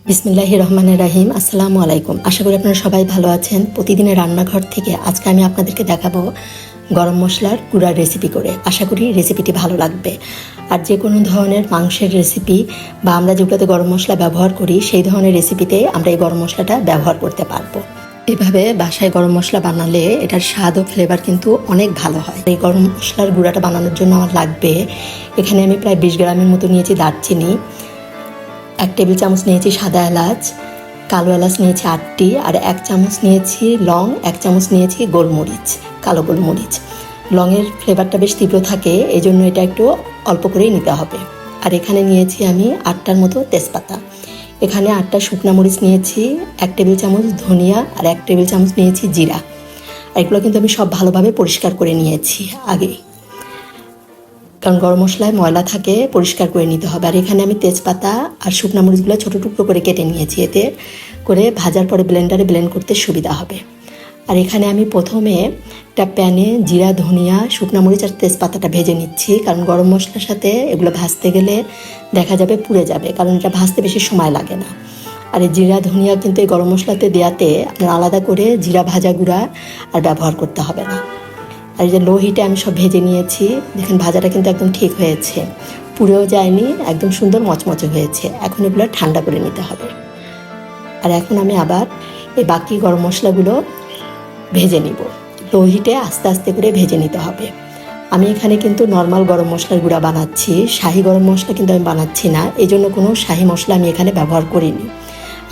বিসমিল্লাহির রহমানির রহিম। আসসালামু আলাইকুম। আশা করি আপনারা সবাই ভালো আছেন। প্রতিদিনের রান্নাঘর থেকে আজকে আমি আপনাদেরকে দেখাবো গরম মশলার গুঁড়ার রেসিপি করে। আশা করি রেসিপিটি ভালো লাগবে। আর যে কোনো ধরনের মাংসের রেসিপি বা আমরা যেগুলোতে গরম মশলা ব্যবহার করি সেই ধরনের রেসিপিতে আমরা এই গরম মশলাটা ব্যবহার করতে পারবো। এভাবে বাসায় গরম মশলা বানালে এটার স্বাদ ও ফ্লেভার কিন্তু অনেক ভালো হয়। এই গরম মশলার গুঁড়াটা বানানোর জন্য আমার লাগবে, এখানে আমি প্রায় 20 গ্রামের মতো নিয়েছি দারচিনি, 1 টেবিল চামচ নিয়েছি সাদা এলাচ, কালো এলাচ নিয়েছি 8টি, আর 1 চামচ নিয়েছি লং, 1 চামচ নিয়েছি গোলমরিচ, কালো গোলমরিচ। লংয়ের ফ্লেভারটা বেশ তীব্র থাকে, এই জন্য এটা একটু অল্প করেই নিতে হবে। আর এখানে নিয়েছি আমি 8টার মতো তেজপাতা, এখানে 8টা শুকনা মরিচ নিয়েছি, 1 টেবিল চামচ ধনিয়া আর 1 টেবিল চামচ নিয়েছি জিরা। আর এগুলো কিন্তু আমি সব ভালোভাবে পরিষ্কার করে নিয়েছি আগেই, কারণ গরম মশলায় ময়লা থাকে, পরিষ্কার করে নিতে হবে। আর এখানে আমি তেজপাতা আর শুকনা মরিচগুলো ছোটো টুকরো করে কেটে নিয়েছি, এতে করে ভাজার পরে ব্লেন্ডারে ব্লেন্ড করতে সুবিধা হবে। আর এখানে আমি প্রথমে একটা প্যানে জিরা, ধনিয়া, শুকনা মরিচ আর তেজপাতাটা ভেজে নিচ্ছি, কারণ গরম মশলার সাথে এগুলো ভাজতে গেলে দেখা যাবে পুড়ে যাবে, কারণ এটা ভাজতে বেশি সময় লাগে না। আর এই জিরা ধনিয়া কিন্তু এই গরম মশলাতে দেওয়াতে আপনার আলাদা করে জিরা ভাজা গুঁড়া আর ব্যবহার করতে হবে না। আর এই যে লো হিটে আমি সব ভেজে নিয়েছি, দেখেন ভাজাটা কিন্তু একদম ঠিক হয়েছে, পুড়েও যায়নি, একদম সুন্দর মচমচে হয়েছে। এখন এগুলো ঠান্ডা করে নিতে হবে। আর এখন আমি আবার এই বাকি গরম মশলাগুলো ভেজে নিব। লো হিটে আস্তে আস্তে করে ভেজে নিতে হবে। আমি এখানে কিন্তু নর্মাল গরম মশলার গুঁড়া বানাচ্ছি, শাহি গরম মশলা কিন্তু আমি বানাচ্ছি না, এই জন্য কোনো শাহি মশলা আমি এখানে ব্যবহার করিনি।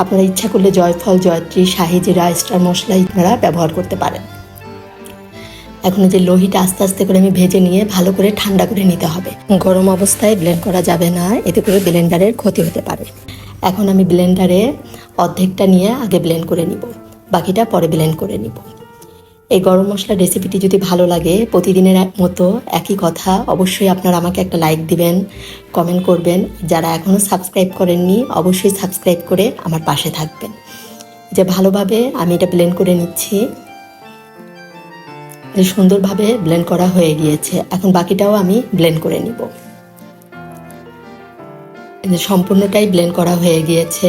আপনারা ইচ্ছা করলে জয়ফল, জয়ত্রী, শাহি জিরা, স্টার মশলা আপনারা ব্যবহার করতে পারেন। এখন যে লোহিটা আস্তে আস্তে করে আমি ভেজে নিয়ে ভালো করে ঠান্ডা করে নিতে হবে। গরম অবস্থায় ব্লেন্ড করা যাবে না, এতে করে ব্লেন্ডারের ক্ষতি হতে পারে। এখন আমি ব্লেন্ডারে অর্ধেকটা নিয়ে আগে ব্লেন্ড করে নিব, বাকিটা পরে ব্লেন্ড করে নিব। এই গরম মশলার রেসিপিটি যদি ভালো লাগে, প্রতিদিনের মতো একই কথা, অবশ্যই আপনারা আমাকে একটা লাইক দিবেন, কমেন্ট করবেন। যারা এখনও সাবস্ক্রাইব করেননি অবশ্যই সাবস্ক্রাইব করে আমার পাশে থাকবেন। যে ভালোভাবে আমি এটা ব্লেন্ড করে নিচ্ছি, সুন্দরভাবে ব্লেন্ড করা হয়ে গিয়েছে। এখন বাকিটাও আমি ব্লেন্ড করে নিব। সম্পূর্ণটাই ব্লেন্ড করা হয়ে গিয়েছে।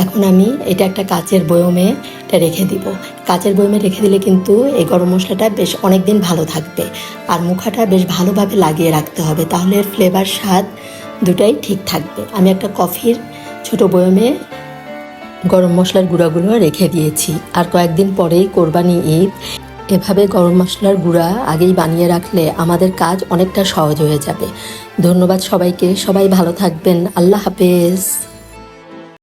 এখন আমি এটা একটা কাচের বয়মে এটা রেখে দিব। কাচের বয়মে রেখে দিলে কিন্তু এই গরম মশলাটা বেশ অনেক দিন ভালো থাকবে। আর মুখাটা বেশ ভালোভাবে লাগিয়ে রাখতে হবে, তাহলে এর ফ্লেভার, স্বাদ দুটাই ঠিক থাকবে। আমি একটা কফির ছোট বয়মে গরম মশলার গুঁড়াগুলো রেখে দিয়েছি। আর কয়েকদিন পরেই কোরবানি ঈদ, এভাবে গরম মশলার গুঁড়া আগেই বানিয়ে রাখলে আমাদের কাজ অনেকটা সহজ হয়ে যাবে। ধন্যবাদ সবাইকে, সবাই ভালো থাকবেন। আল্লাহ হাফেজ।